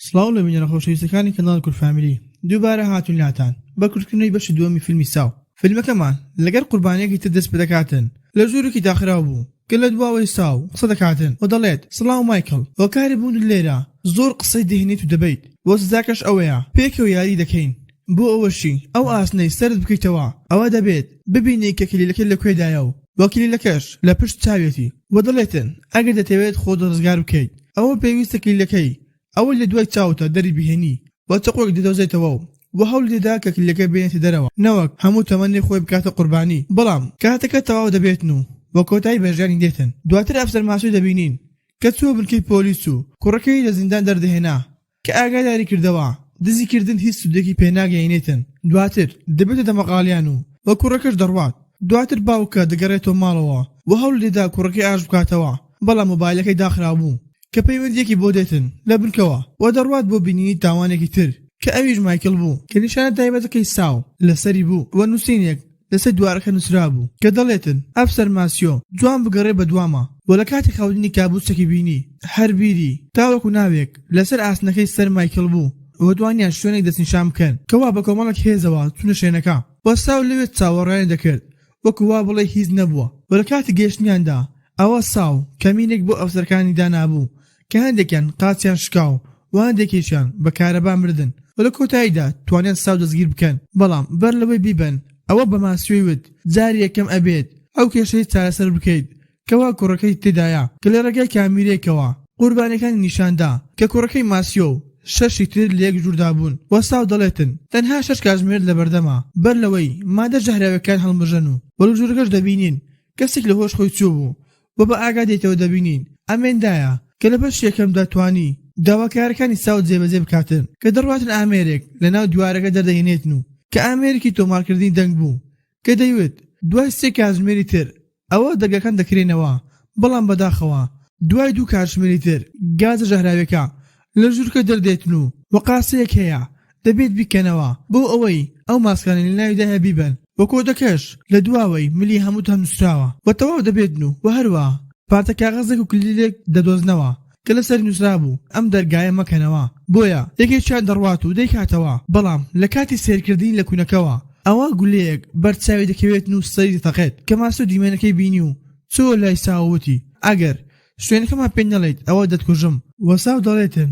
سڵاو لە بینە خۆشەویستەکانی کەناڵ کورد فامیلی دووبارە هاتوون لاتان بە کورتکردنەوەی بەشی دووەمی فیلمی ساو. فیلمەکەمان لەگەر قوربانیەکی تر دەست پێ دەکاتن لە ژوورێکی داخراو بوو کە لە دواوەی ساو قسە دەکاتن و دەڵێت سڵاو مایکڵ وەکاری بوون لێرە زۆر قسەی دەهێنیت و دەبیت وە سزاکەش ئەوەیە پێکەوە یاری دەکەین بۆ ئەوەشی ئەو ئاسنەی سەرت بکەیتەوە ئەوە دەبێت ببینی کە کلیلەکە لەکوێدایە و وەکلیلەکەش لە پشت چاوێتی وە دەڵێتن ئەگەر دەتەوێت خۆت ڕزگار بکەیت ئەوە پێویستە کلیلەکەی ئەوە لە دوای چاوتە دەری بهێنی وە چقۆک دەدۆزێتەوە و هەوڵ دێدا کە کلیلەکە بێنێتە دەرەوە نەوەک هەموو تەمەنی خۆی بکاتە قوربانی بەڵام کاتەکە تەواو دەبێتن و بە کۆتایی بەژیانی دێتن. دواتر ئەفسەر ماسوی دەبینین کە چوە بنکەی پۆلیس و کوڕەکەی لە زیندان دەردەهێنا کە ئاگاداری کردەوە دزیکردن هیچ سودێکی پێناگەیەنێتن. دواتر دەبێتە دەمەقاڵیان و وە کوڕەکەش دەڕوات. دواتر باوکە دەگەڕێتەوە ماڵەوە و هەوڵ دێدا کوڕەکەی ئاش بکاتەوە بەڵام مۆبایلەکەی داخراو بوو کە پەیوەندیەکی بۆ دێتن لە بنکەوە و دەڕوات بۆ بینینی تاوانێکی تر کە ئەویش مایکل بوو کە نیشانە تایبەتەکەی ساو لەسەری بوو و نووسینێک لەسەر دوارەکە نووسرا بوو کە دەڵێتن ئەفسەر ماسیۆ جوان بگەڕێ بە دوامە و لە کاتی خەوتنی کابوسێکی بینی هەر بیری تاوەکو ناوێک لەسەر ئاسنەکەی سەر مایکل بوو و دوانیان شوێنێک دەستنیشان بکەن کەوا بە کۆمەڵێک هێزەوە چونە شوێنەکە وە ساو لەوێت چاوەڕایان دەکرد وەکو وا بڵێ هیچ نەبووە و لە کاتی گەیشتنیاندا ئەوە ساو کەمینێک بۆ ئەفسەرەکانی دانابوو کە هەندێکیان قاچیان شکاو و هەندێکیشیان بە کارەبا مردن و لە کۆتاییدا توانیان ساو دەستگیر بکەن بەڵام بەر لەوەی بیبن ئەوە بە ماسیۆی وت جاری یەکەم ئەبێت ئەو کێشەی چارەسەر بکەیت کەوا کوڕەکەی تێدایە کە لە ڕێگای کامیرێکەوە قوربانەکانی نیشاندا کە کوڕەکەی ماسیۆ شەشی تر لە یەک ژووردا بوون وە ساو دەڵێتن تەنها 6 کاتژمێر لە بەردەما بەر لەوەی مادە ژەهراویەکان هەڵمژەن و بەڵ ژوورەکەش دەبینین کەسێک لە هۆش خۆی چوو بوو و بە ئاگا دێتەوە دەبینین ئەمێندایە کە لە بەش یەکەم دەتوانی داواکارەکانی ساو جێبەجێ بکاتن کە دەڕواتن ئامێرێک لە ناو دیوارەکە دەردەهێنێتن و کە ئامێرێکی تۆمارکردنی دەنگ بوو کە دەیوت دوای 3 کاتژمێری تر ئەوە دەرگەکان دەکرێنەوە بەڵام بەداخەوە دوای 2 کاتژمێری تر گازە ژەهراویەکە لە ژوورکە دەردێتن و وەقاسەیەک هەیە دەبێت بیکەنەوە بۆ ئەوەی ئەو ماسکانەی لە ناویدا هەیە بیبن وە کۆدەکەش لە دواوەی ملی هەمووت هەنووسراوە وە تەواو دەبێتن و هەروە پارتە کاغەزێک و کلیلێک دەدۆزنەوە کە لەسەر نووسرا بوو ئەم دەرگایە مەکەنەوە بۆیە یەکێکیان دەڕوات و دەیکاتەوە بەڵام لە کاتی سێرکردنی لە کوونەکەەوە ئەوە گولەیەک بەرچاوی دەکەوێت و سەری دەتەقێت کە ماسۆ دیمێنەکەی بینی و چۆ لای ساوەتی ئەگەر شوێنەکەمان پێ نەڵێیت ئەوە دەتکوژم وە ساو دەڵێتن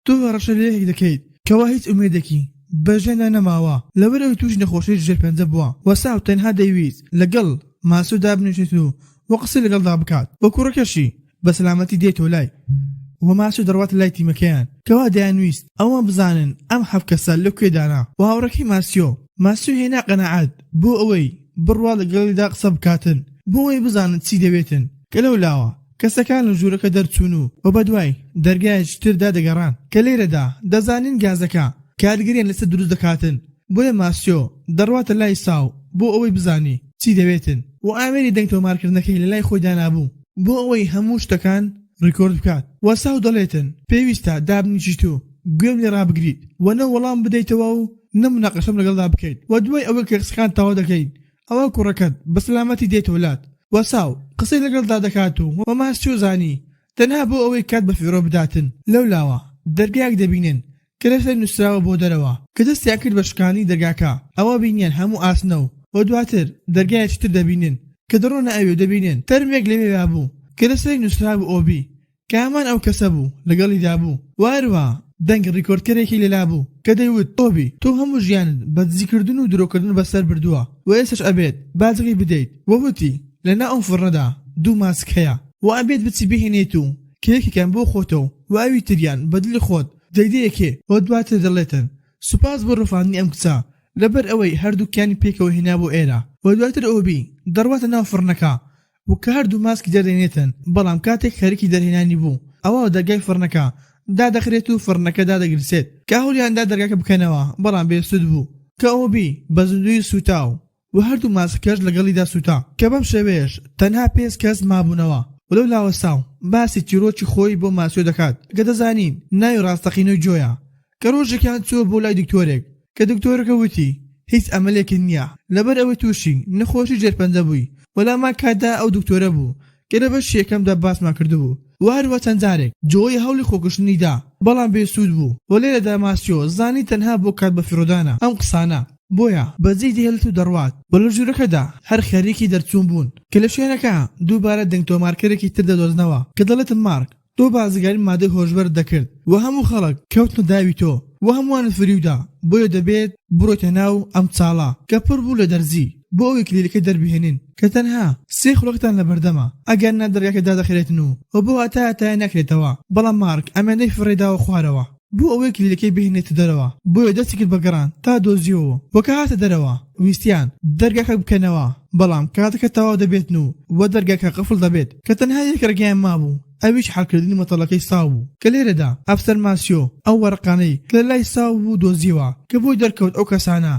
تۆ ڕەشە لێک دەکەیت کەوا هیچ ئومێدێکی بەژێندا نەماوە لەبەرەوەی توش نەخۆشی ژێرپەنجە بووە وە ساو تەنها دەیویست لەگەڵ ماسۆ دابنێشێت و وە قسەی لەگەڵدا بکات وە کوڕەکەشی بە سەلامەتی دێتەوە لای وە ماسۆ دەڕواتە لای تیمەکەیان کەوا دەیانویست ئەوە بزانن ئەم حەف کەسە لەکوێدانا و هاوڕەکەی ماسیۆ هێنا قەنەعەت بۆ ئەوەی بڕوا لەگەڵیدا قسە بکاتن بۆ ئەوەی بزانن چی دەوێتن کە لەولاوە کەسەکان لە ژوورەکە دەرچوون و بەدوای دەرگایەکی تردا دەگەڕان کە لێرەدا دەزانین گازەکە کارگەریان لەسەر دروست دەکاتن بۆیە ماسیۆ دەڕواتە لای ساو بۆ ئەوەی بزانی چی دەوێتن و ئامێری دەنگ تۆمارکردنەکەی لە لای خۆی دانابوو بۆ ئەوەی هەموو شتەکان ڕیکۆرد بکات وە ساو دەڵێتن پێویستە دابنیشیت و گوێم لێ ڕابگریت و نە وەڵام بدەیتەوە و نەموناقەشەم لەگەڵدا بکەیت و دوای ئەوەی کە قسەکان تەواو دەکەیت ئەوە کوڕەکەت بە سەلامەتی دێتەوە لات وە ساو قسەی لەگەڵدا دەکات و وە ماسیۆ زانی تەنها بۆ ئەوەی کات بە فیڕۆ بداتن لەولاوە دەرگایەک دەبینن کە لەسەر نووسراوە بۆ دەرەوە کە دەستیان کرد بە شکانی دەرگاکە ئەوە بینیان هەموو ئاسنە و دواتر دەرگایەکی تر دەبینن کە دەڕۆنە ئەوێ دەبینن تەرمێک لەوێدا بوو کە لەسەر نووسرا بوو ئۆبی کە هەمان ئەو کەسە بوو لەگەڵیدا بوو واروە دەنگ ڕیکۆردکەرێکی لێلا بوو کە دەیوت ئۆبی تۆ هەموو ژیانت بە دزیکردن و درۆکردن بەسەر بردووە و ئێستش ئەبێت بازەکەی بدەیت وەوتی لەنا ئەو فڕنەدا 2 ماسک هەیە و ئەبێت بچی بهێنێت و کێکێکیان بۆ خۆتەوە و ئەوی تریان بەدلی خۆت دەیدەیەکێ و دواتر دەڵێتن سوپاس بۆ ڕوفاندنی ئەم کچە لەبەر ئەوەی هەردووکیانی پێکەوە هێنا بۆ ئێرە و دواتر ئۆبی دەڕواتە ناو فڕنەکە و کە هەردوو ماسکی دەردێنێتن بەڵام کاتێک خەریکی دەرهێنانی بوو ئەوە دەرگای فڕنەکە دادەخرێت و فڕنەکە دادەگرسێت کە هەوڵیاندا دەرگاکە بکەنەوە بەڵام بێسود بوو کە ئۆبی بە زندوی سوتاو و هەردوو ماسکەش لەگەڵیدا سوتا کە بەم شێوەیەش تەنها 5 کەس مابوونەوە ولەو لاوە ساو باسی چیرۆکی خۆی بۆ ماسیۆ دەکات کە دەزانین ناوی ڕاستەقینەوەی جۆیە کە ڕۆژێکیان چووە بۆ لای دکتۆرێک کە دکتۆرەکە وتی هیچ ئەمەلێکی نییە لەبەر ئەوەی تووشی نەخۆشی ژێرپەنجە بووی وەلاما کاتدا ئەو دکتۆرە بوو کە لە بەش یەکەمدا باسمان کردبوو و هەروە چەند جارێک جۆی هەوڵی خۆکشتنیدا بەڵام بێسوود بوو و لێرەدا ماسیۆ زانی تەنها بۆ کات بە فرۆدانە ئەم قسانە بۆیە بەجێی دێڵێت و دەڕوات بە لە ژوورەکەدا هەر خەریکی دەرچوون بوون کە لە شوێنەکە دووبارە دەنگ تۆمارکەرێکی تر دەدۆزنەوە کە دەڵێتن مارک تۆ بازرگانی مادەی هۆشبەر دەکرد و هەموو خەڵک کەوتنە داوی تۆ و هەمووانت فریودا بۆیە دەبێت بڕۆیتە ناو ئەم چاڵە کە پڕ بوو لە دەرزی بۆ ئەوەی کلیلەکەی دەربهێنین کە تەنها 3 خولەکتان لە بەردەمە ئەگەر نادەڕیاکە دادەخرێتن و بۆ ئاتایە نەکرێتەوە بەڵام مارک ئەمێنەی فڕێداوە خوارەوە بۆ ئەوەی کلیلەکەی بهێنێتە دەرەوە بۆیە دەستی کرد بە گەڕان تا دۆزیەوە وەکە هاتە دەرەوە ویستیان دەرگاکە بکەنەوە بەڵام کاتەکە تەواو دەبێتن و دەرگاکە قفڵ دەبێت کە تەنها یەک ڕێگەیان مابوو ئەویش حەڵکردنی مەتەڵەکەی ساو بوو کە لێرەدا ئەفسەر ماسیۆ ئەو وەرەقانەی کە لە لای ساو بوو دۆزیوە کە بۆی دەرکەوت ئەو کەسانە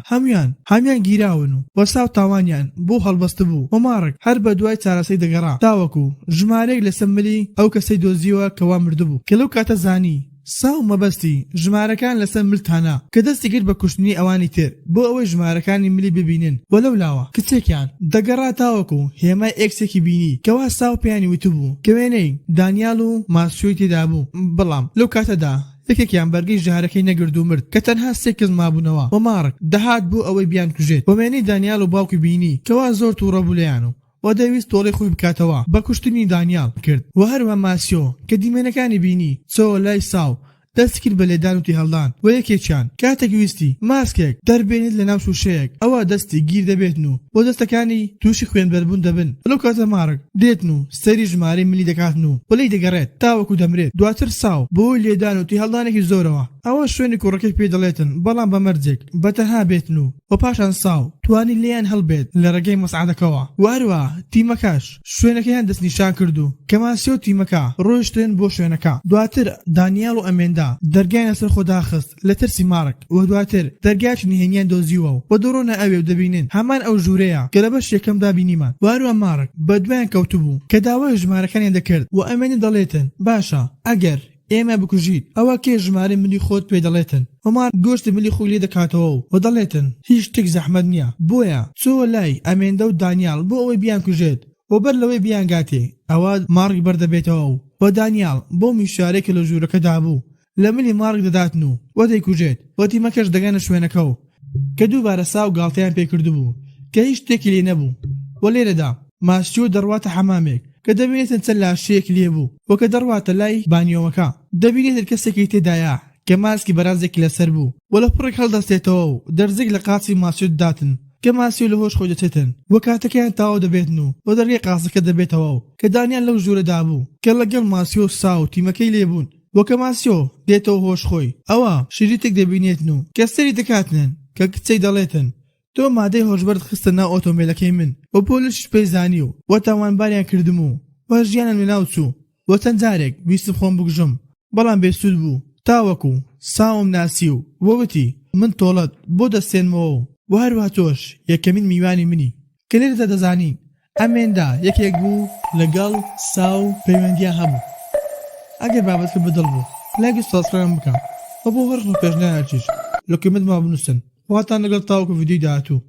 هەمیان گیراون و ساو تاوانیان بۆ هەڵبەست بوو و مارک هەر بە دوای چارەسەی دەگەڕا تاوەکو ژمارەیەک لە سەممەلی ئەو کەسەی دۆزیوە کەوا مردبوو کە لەو کاتە زانی ساو مەبەستی ژمارەکان لەسەر ملتانە کە دەستی کرد بە کوشتنی ئەوانی تر بۆ ئەوەی ژمارەکانی ملی ببینن وەلەولاوە کچێکیان دەگەڕا تاوەکو هێمای ئێکسێکی بینی کەوا ساو پێیانی وتبوو کە وێنەی دانیال و ماسیۆی تێدا بوو بەڵام لەو کاتەدا یەکێکیان بەرگەی ژەهارەکەی نەگرد و مرد کە تەنها 3 کەس مابوونەوە و مارک دەهات بوو ئەوەی بیان کوژێت و وێنەی دانیال و باوکی بینی کەوا زۆر تووڕەبوو لەیان و دەویست تۆڵی خۆی بکاتەوە بە کوشتنی دانیال کرد و هەروە ماسیۆ کە دیمێنەکانی بینی چۆ لای ساو دەست کرد بە لێدان و تێهەڵدان و یەکێکیان کاتێک ویستی ماسکێک دەربێنێت لە ناو شوشەیەک ئەوە دەستی گیر دەبێتن و بۆ دەستەکانی تووشی خوێنبەربوون دەبن لەو کاتە مارک دێتن و سەری ژمارەی ملی دەکاتن و بەلەی دەگەڕێت تاوەکو دەمرێت دواتر ساو بۆی لێدان و تێهەڵدانێکی زۆرەوە ئەوە شوێنی کوڕەکەی پێ دەڵێتن بەڵام بە مەرجێک بەتەنها بێتن و پاشان ساو توانی لێیان هەڵبێت لە ڕێگەی مەسعادەکەوە واروا تیمەکەش شوێنەکەیان دەستنیشان کردو کە ماسیۆ تیمەکە ڕۆیشتن بۆ شوێنەکە دواتر دانیال و ئەمێندا دەرگای لەسەر خۆدا خست لە ترسی مارک و دواتر دەرگاکی نهێنیان دۆزیوە و دڕۆنە ئەوێ و دەبینن هەمان ئەو ژوورەیە کە لە بەش یەکەمدا بینیمان واروا مارک بە دوایان کەوتبوو کە داوای ژمارەکانیان دەکرد و ئەمێنی دەڵێتن باشە ئەگەر ئێمە بکوژیت ئەوە کێ ژمارە ملی خۆت پێ دەڵێتن ومار گۆشتی ملی خۆی لێ دەکاتەوە و دەڵێتن هیچ شتێک زەحمەت نییە بۆیە چۆ لای ئەمێندە و دانیال بۆ ئەوەی بیان کوژێت و بەر لەوەی بیان گاتێ ئەوە مارک بەردەبێتەوە و دانیال بۆ میشارێکی لە ژوورەکەدا بوو لە ملی مارک دەداتن و دەیکوژێت و تیمەکەش دەگەنە شوێنەکە و کە دووبارە ساو گاڵتەیان پێکردو بوو کە هیچ شتێکی لێ نەبوو و لێرەدا ماسیۆ دەڕواتە حەمامێک کە دەبینێتن چەند لاشەیەک لێ بوو و کە دەڕواتە لای بانیۆمەکە دەبینێتن کەسێکی تێدایە کە ماسکی بەرازێکی لەسەر بوو و لە پڕێک هەڵدەستێتەوە و دەرزێک لە قاچی ماسیۆ داتن کە ماسیۆ لە هۆش خۆی دەچێتن و کاتەکەیان تاوا دەبێتن و دەرگای قاسەکە دەبێتەوە و کە دانیال لەو ژوورەدا بوو کە لەگەڵ ماسیۆ ساو تیمەکەی لێبوون وەکە ماسیۆ دێتەوە هۆش خۆی ئەوە شریتێک دەبینێتن و کە سەری دەکاتنن کە کچەی دەڵێتن تۆ مادەی هۆشبەرت خستە ناو ئۆتۆمبیلەکەی من و پۆلیسش پێی زانی و تاوانباریان کردم و ژیانم لەناو چوو و چەند جارێک ویستم خۆم بکوژم بەڵام بێسوود بوو تاوەکو ساوم ناسی و وەوتی من تۆڵەت بۆ دەستێنمەوە و هەروە تۆش یەکەمین میوانی منی کە لێرەدا دەزانین ئەمێندا یەکێک بوو لەگەڵ ساو پەیوەندیان هەبوو ئەگەر بابەتکە بەدڵ بوو لایک سابسکرایب بکە و بۆ هەر پێشنیارێکیش لە کۆمنت ما بنووسن واتان لەگەڵ تاوەکو ڤیدیۆی داهاتوو